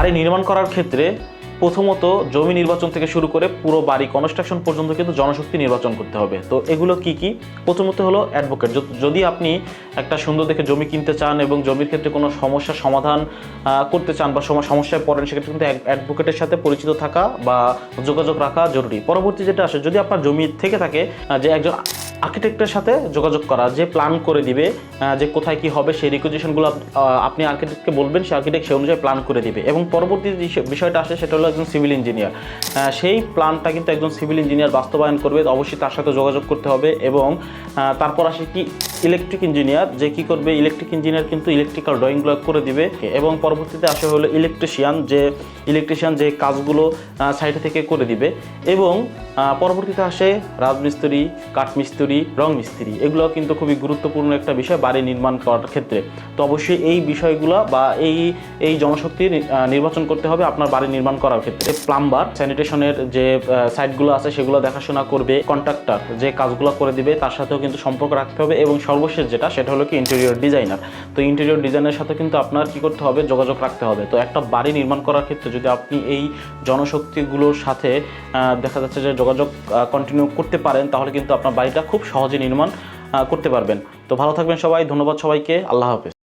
বাড়ি নির্মাণ করার ক্ষেত্রে প্রথমত জমি নির্বাচন থেকে শুরু করে পুরো বাড়ি কনস্ট্রাকশন পর্যন্ত কিন্তু জনশক্তি নির্বাচন করতে হবে। তো এগুলো কি কি? প্রথমত হলো অ্যাডভোকেট। যদি আপনি একটা সুন্দর দেখে জমি কিনতে চান এবং জমির ক্ষেত্রে কোনো সমস্যার সমাধান করতে চান বা সমস্যায় পড়েন, সেক্ষেত্রে কিন্তু অ্যাডভোকেটের সাথে পরিচিত থাকা বা যোগাযোগ রাখা জরুরি। পরবর্তী যেটা আসে, যদি আপনার জমি থেকে থাকে, যে একজন আর্কিটেক্টের সাথে যোগাযোগ করা, যে প্ল্যান করে দিবে যে কোথায় কি হবে, সেই রিকুইজিশনগুলো আপনি আর্কিটেক্টকে বলবেন, সেই আর্কিটেক্ট সেই অনুযায়ী প্ল্যান করে দিবে। এবং পরবর্তী যে বিষয়টা আসে সেটা হলো একজন সিভিল ইঞ্জিনিয়ার। সেই প্ল্যানটা কিন্তু একজন সিভিল ইঞ্জিনিয়ার বাস্তবায়ন করবে, অবশ্যই তার সাথে যোগাযোগ করতে হবে। এবং তারপর আসে কি ইলেকট্রিক ইঞ্জিনিয়ার, যে কি করবে, ইলেকট্রিক ইঞ্জিনিয়ার কিন্তু ইলেকট্রিক্যাল ড্রয়িংগুলো করে দিবে। এবং পরবর্তীতে আসে হলো ইলেকট্রিশিয়ান, যে কাজগুলো সাইটে থেকে করে দিবে। এবং পরবর্তীতে আসে রাজমিস্ত্রি, কাঠমিস্ত্রি, রং মিস্ত্রি। এগুলো কিন্তু খুবই গুরুত্বপূর্ণ একটা বিষয় বাড়ি নির্মাণ করার ক্ষেত্রে। তো অবশ্যই এই বিষয়গুলো বা এই জনশক্তি নির্বাচন করতে হবে আপনার বাড়ি নির্মাণ করার ক্ষেত্রে। প্লাম্বার, স্যানিটেশনের যে সাইটগুলো আছে সেগুলো দেখাশোনা করবে। কন্ট্রাক্টর যে কাজগুলো করে দিবে তার সাথেও কিন্তু সম্পর্ক রাখতে হবে। এবং সর্বশেষ সেটা হলো কি ইন্টেরিয়র ডিজাইনার। তো ইন্টেরিয়র ডিজাইনের সাথে কিন্তু আপনার কি করতে হবে, যোগাযোগ রাখতে হবে। তো একটা বাড়ি নির্মাণ করার ক্ষেত্রে যদি আপনি এই জনশক্তিগুলোর সাথে দেখা যাচ্ছে যে যোগাযোগ কন্টিনিউ করতে পারেন, তাহলে কিন্তু আপনার বাড়িটা খুব সহজে নির্মাণ করতে পারবেন। তো ভালো থাকবেন সবাই, ধন্যবাদ সবাইকে, আল্লাহ হাফেজ।